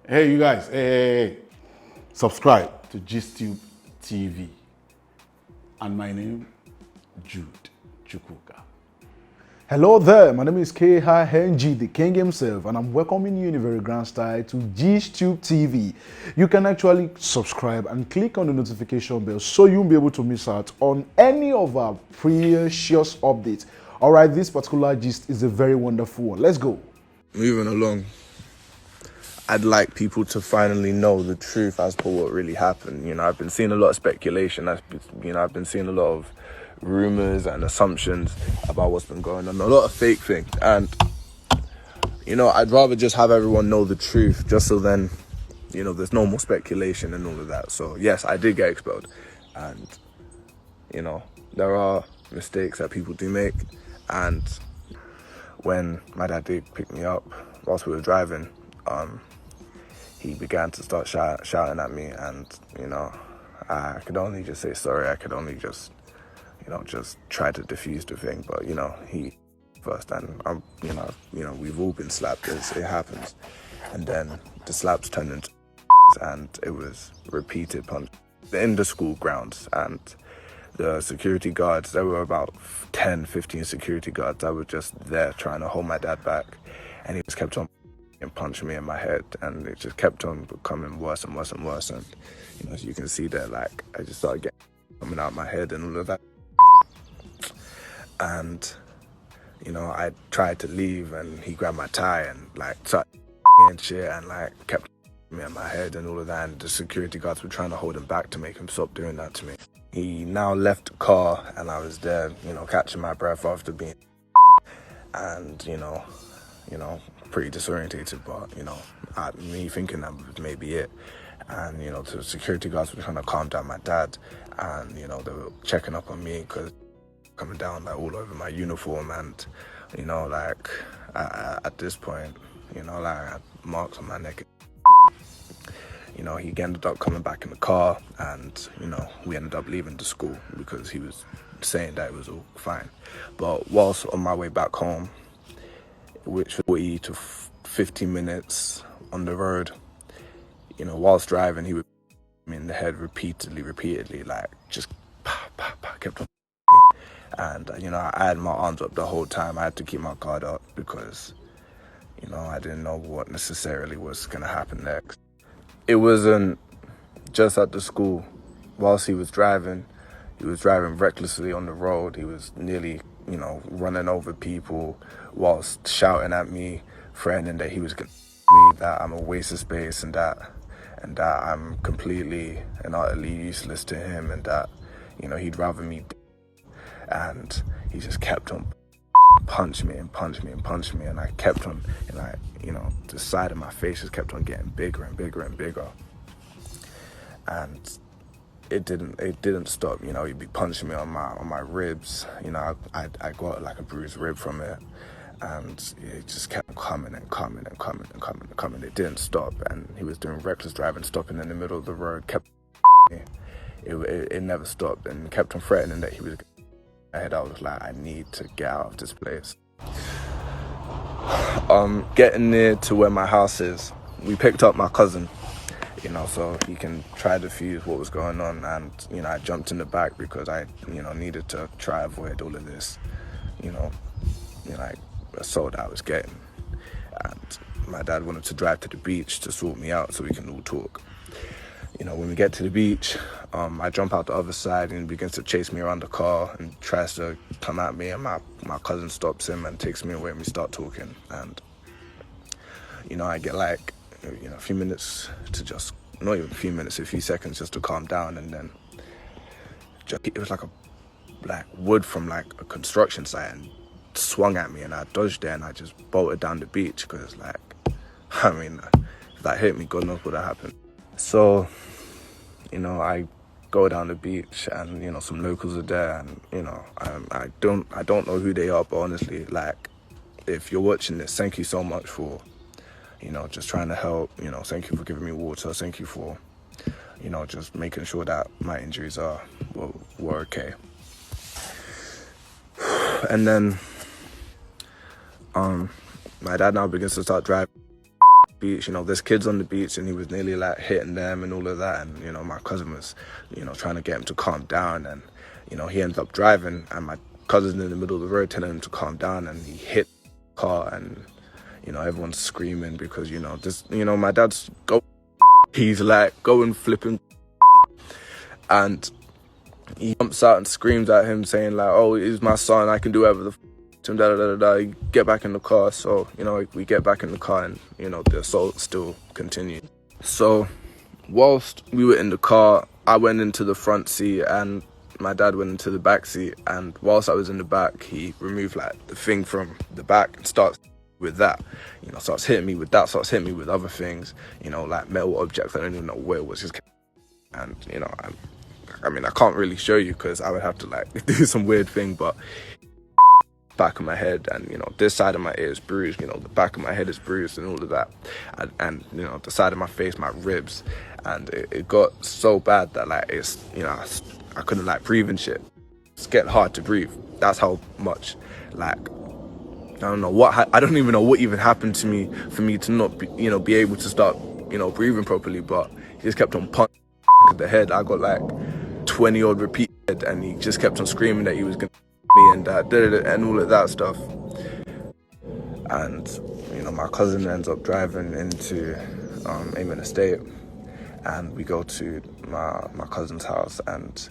Hey, you guys, hey. Subscribe to GISTUBE TV. And my name, Jude Chukwuka. Hello there, my name is KHNG, the king himself, and I'm welcoming you in a very grand style to GISTUBE TV. You can actually subscribe and click on the notification bell so you'll be able to miss out on any of our precious updates. All right, this particular gist is a very wonderful one. Let's go. Moving along, I'd like people to finally know the truth as to what really happened. You know, I've been seeing a lot of speculation. I've been seeing a lot of rumors and assumptions about what's been going on, a lot of fake things. And, you know, I'd rather just have everyone know the truth just so then, you know, there's no more speculation and all of that. So, yes, I did get expelled. And, you know, there are mistakes that people do make. And when my dad did pick me up whilst we were driving, he began to start shouting at me, and, you know, I could only just say sorry. I could only just, you know, just try to defuse the thing. But, you know, he first, and you know, we've all been slapped. It happens. And then the slaps turned into and it was repeated punch in the school grounds. And the security guards, there were about 10, 15 security guards that were just there trying to hold my dad back. And he just kept on and punching me in my head, and it just kept on becoming worse and worse and worse. And, you know, as you can see there, like, I just started getting coming out of my head and all of that. And, you know, I tried to leave, and he grabbed my tie and, like, started and shit, and, like, kept me in my head and all of that. And the security guards were trying to hold him back to make him stop doing that to me. He now left the car, and I was there, you know, catching my breath after being and, you know, pretty disorientated, but, you know, me thinking that was maybe it. And, you know, the security guards were trying to calm down my dad, and, you know, they were checking up on me because coming down, like, all over my uniform. And, you know, like, at this point, you know, like, I had marks on my neck. You know, he ended up coming back in the car, and, you know, we ended up leaving the school because he was saying that it was all fine. But whilst on my way back home, which was 40 to 50 minutes on the road, you know, whilst driving, he would hit me in the head repeatedly, like, just kept on. And, you know, I had my arms up the whole time. I had to keep my guard up because, you know, I didn't know what necessarily was going to happen next. It wasn't just at the school. Whilst he was driving recklessly on the road. He was nearly, you know, running over people whilst shouting at me, threatening that he was going to me, that I'm a waste of space, and that I'm completely and utterly useless to him, and that, you know, he'd rather me. And he just kept on punch me, and I kept on, and I, you know, the side of my face just kept on getting bigger and bigger and bigger. And it didn't stop. You know, he'd be punching me on my ribs. You know, I got like a bruised rib from it, and it just kept coming. It didn't stop, and he was doing reckless driving, stopping in the middle of the road, kept me. It never stopped, and kept on threatening that he was ahead. I was like, I need to get out of this place. Getting near to where my house is, we picked up my cousin, you know, so he can try to defuse what was going on. And, you know, I jumped in the back because I, you know, needed to try avoid all of this, you know, like, assault I was getting. And my dad wanted to drive to the beach to sort me out so we can all talk. You know, when we get to the beach, I jump out the other side, and he begins to chase me around the car and tries to come at me, and my cousin stops him and takes me away, and we start talking. And, you know, I get like, you know, a few minutes to just, not even a few minutes, a few seconds just to calm down. And then it was like wood from like a construction site, and swung at me, and I dodged there, and I just bolted down the beach because, like, I mean, if that hit me, God knows what would have happened. So, you know, I go down the beach, and, you know, some locals are there, and, you know, I don't know who they are, but honestly, like, if you're watching this, thank you so much for, you know, just trying to help. You know, thank you for giving me water. Thank you for, you know, just making sure that my injuries were okay. And then, my dad now begins to start driving, beach, you know, there's kids on the beach, and he was nearly like hitting them and all of that. And, you know, my cousin was, you know, trying to get him to calm down. And, you know, he ended up driving, and my cousin's in the middle of the road telling him to calm down, and he hit the car. And, you know, everyone's screaming because, you know, this, you know, my dad's he's like going flipping, and he jumps out and screams at him saying like, oh, he's my son, I can do whatever the to him, da da da da. Get back in the car. So, you know, we get back in the car, and, you know, the assault still continued. So whilst we were in the car, I went into the front seat and my dad went into the back seat, and whilst I was in the back, he removed like the thing from the back and starts with that, you know, starts hitting me with that, starts hitting me with other things, you know, like metal objects. I don't even know where it was. Just, and, you know, I mean, I can't really show you because I would have to like do some weird thing, but back of my head, and, you know, this side of my ear is bruised, you know, the back of my head is bruised and all of that, and you know, the side of my face, my ribs, and it got so bad that like it's, you know, I couldn't like breathe and shit. It's getting hard to breathe. That's how much, like, I don't even know what even happened to me for me to not be, you know, be able to start, you know, breathing properly. But he just kept on punching the head. I got like 20 odd repeated, and he just kept on screaming that he was gonna me and that and all of that stuff. And, you know, my cousin ends up driving into Amen Estate, and we go to my cousin's house, and,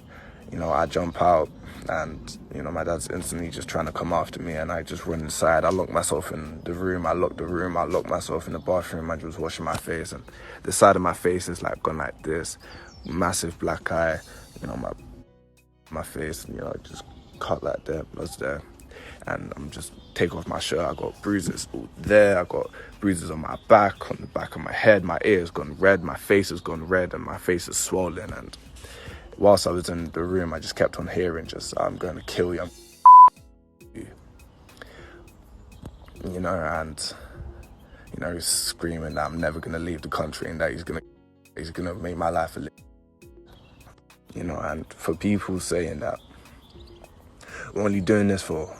you know, I jump out, and, you know, my dad's instantly just trying to come after me, and I just run inside. I lock myself in the room, I lock myself in the bathroom. I was washing my face, and the side of my face is like gone like this, massive black eye, you know, my face, you know, just cut like that, blood's there. And I'm just take off my shirt, I got bruises all there, I got bruises on my back, on the back of my head, my ear's gone red, my face has gone red, and my face is swollen. And whilst I was in the room, I just kept on hearing just, I'm going to kill you, you know, and, you know, he's screaming that I'm never going to leave the country, and that he's going to make my life a living, you know. And for people saying that we're only doing this for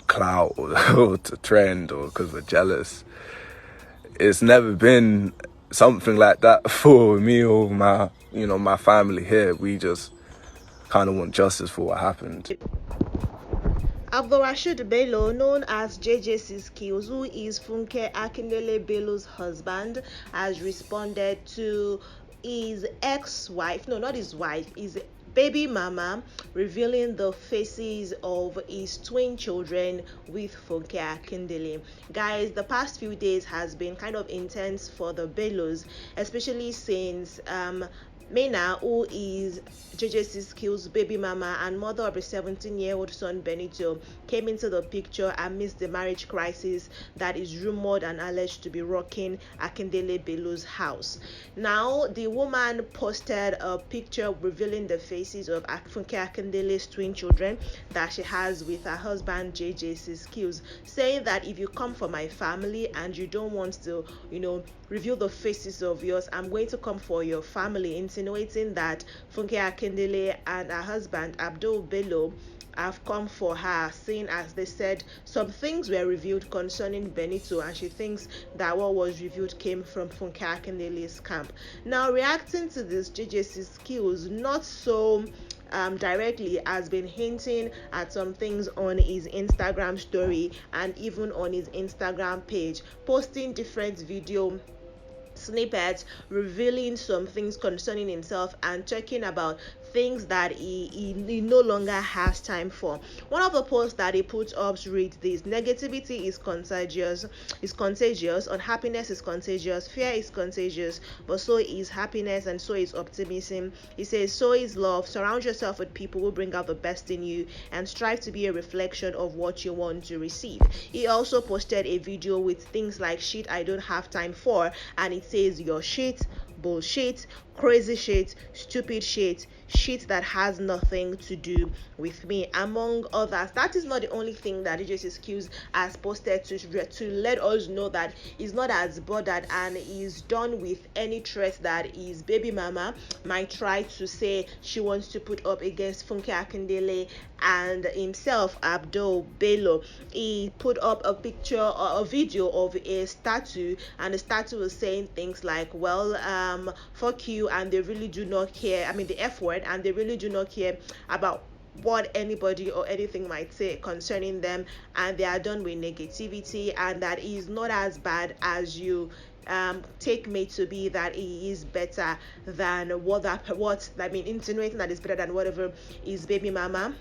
clout or to trend or because we're jealous, it's never been something like that for me or my, you know, my family here. We just kind of want justice for what happened. Abdulrasheed Bello, known as JJC Skillz, who is Funke Akindele Bello's husband, has responded to his ex-wife, no, not his wife, his baby mama, revealing the faces of his twin children with Funke Akindele. Guys, the past few days has been kind of intense for the Bellos, especially since Mena, who is JJC Skillz' baby mama and mother of a 17-year-old son Benito, came into the picture amidst the marriage crisis that is rumored and alleged to be rocking Akindele Bello's house. Now, the woman posted a picture revealing the faces of Funke Akindele's twin children that she has with her husband JJC Skillz, saying that if you come for my family and you don't want to, you know, reveal the faces of yours, I'm going to come for your family, insinuating that Funke Akindele and her husband Abdul Bello have come for her, seeing as they said some things were revealed concerning Benito, and she thinks that what was revealed came from Funke Akindele's camp. Now, reacting to this, JJC Skillz, not so directly, has been hinting at some things on his Instagram story and even on his Instagram page, posting different video snippets revealing some things concerning himself and talking about things that he no longer has time for. One of the posts that he put up reads this: negativity is contagious, unhappiness is contagious, fear is contagious, but so is happiness and so is optimism. He says, so is love. Surround yourself with people who bring out the best in you and strive to be a reflection of what you want to receive. He also posted a video with things like shit I don't have time for, and it says your shit, bullshit, crazy shit, stupid shit, shit that has nothing to do with me, among others. That is not the only thing that JJC Skillz has posted to let us know that he's not as bothered and is done with any threat that his baby mama might try to say she wants to put up against Funke Akindele and himself, Abdul Bello. He put up a picture or a video of a statue, and the statue was saying things like, well, fuck you, and they really do not care, I mean the F word, and they really do not care about what anybody or anything might say concerning them, and they are done with negativity, and that is not as bad as you take me to be, that he is better than what I mean, insinuating that is better than whatever his baby mama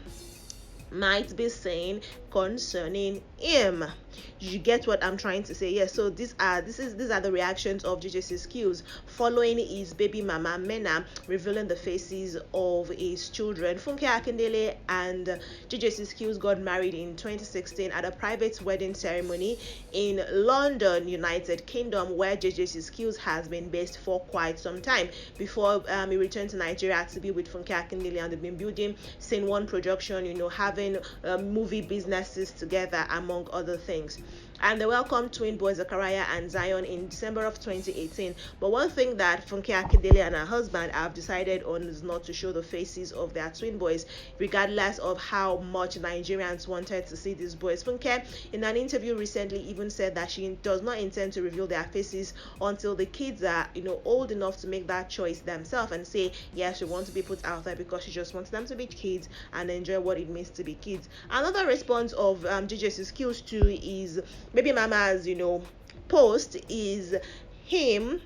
might be saying concerning him. You get what I'm trying to say? Yes. So these are the reactions of JJC Skillz following his baby mama Mena revealing the faces of his children. Funke Akindele and JJC Skillz got married in 2016 at a private wedding ceremony in London, United Kingdom, where JJC Skillz has been based for quite some time before he returned to Nigeria to be with Funke Akindele, and they've been building Scene One production, you know, having movie businesses together, among other things. And they welcomed twin boys Zachariah and Zion in December of 2018. But one thing that Funke Akindele and her husband have decided on is not to show the faces of their twin boys, regardless of how much Nigerians wanted to see these boys. Funke, in an interview recently, even said that she does not intend to reveal their faces until the kids are, you know, old enough to make that choice themselves and say, yes, she wants to be put out there because she just wants them to be kids and enjoy what it means to be kids. Another response of JJC Skillz to his baby mama's, you know, post is him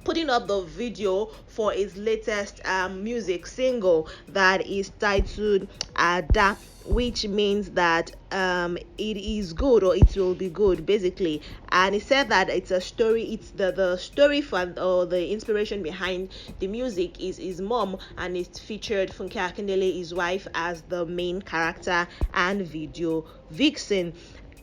putting up the video for his latest music single that is titled Ada, which means that it is good, or it will be good, basically. And he said that it's a story, it's the story for, or the inspiration behind the music is his mom, and it featured Funke Akindele, his wife, as the main character and video vixen.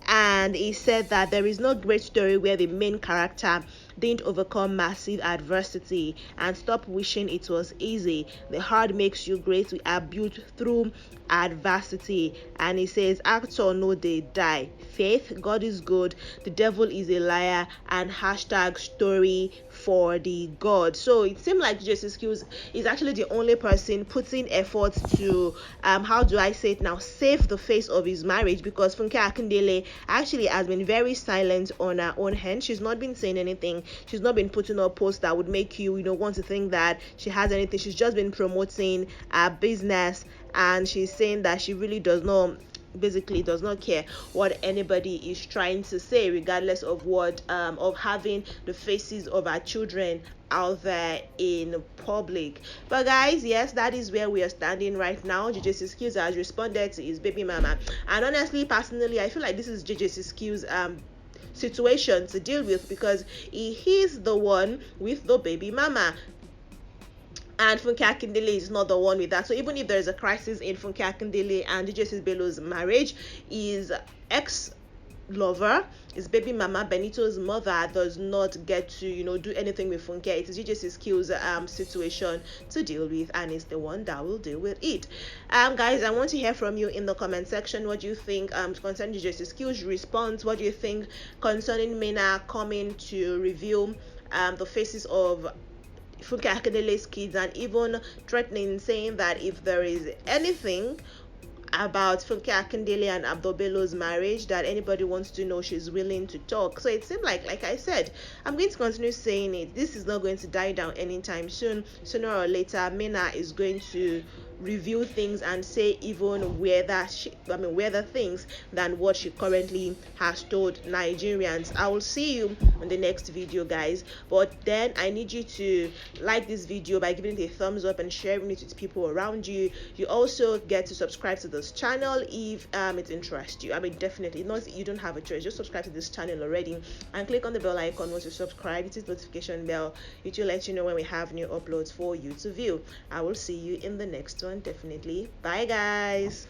And he said that there is no great story where the main character didn't overcome massive adversity and stop wishing it was easy. The hard makes you great. We are built through adversity. And he says, actor no they die. Faith, God is good, the devil is a liar, and hashtag story for the God. So it seemed like JJC Skillz is actually the only person putting effort to how do I say it now, save the face of his marriage, because Funke Akindele actually has been very silent on her own hand. She's not been saying anything. She's not been putting up posts that would make you, you know, want to think that she has anything. She's just been promoting her business, and she's saying that she really does not care what anybody is trying to say, regardless of what of having the faces of our children out there in public. But guys, yes, that is where we are standing right now. JJC Skillz has responded to his baby mama, and honestly, personally, I feel like this is JJC Skillz situation to deal with, because he is the one with the baby mama, and Funke Akindele is not the one with that. So even if there is a crisis in Funke Akindele and JJC Bello's marriage, his ex-lover, his baby mama, Benito's mother, does not get to, you know, do anything with Funke. It is JJC Skillz situation to deal with, and it's the one that will deal with it. Guys, I want to hear from you in the comment section. What do you think concerning JJC Skillz response? What do you think concerning Mena coming to reveal the faces of Funke Akindele's kids, and even threatening, saying that if there is anything about Funke Akindele and Abdul Bello's marriage that anybody wants to know, she's willing to talk. So it seemed like I said, I'm going to continue saying it, this is not going to die down anytime soon. Sooner or later, Mena is going to review things and say even weirder things than what she currently has told Nigerians. I will see you in the next video, guys, but then I need you to like this video by giving it a thumbs up and sharing it with people around you. You also get to subscribe to this channel if it interests you. I mean, definitely not, you don't have a choice, just subscribe to this channel already and click on the bell icon once you subscribe. It is notification bell, it will let you know when we have new uploads for you to view. I will see you in the next one, definitely. Bye guys.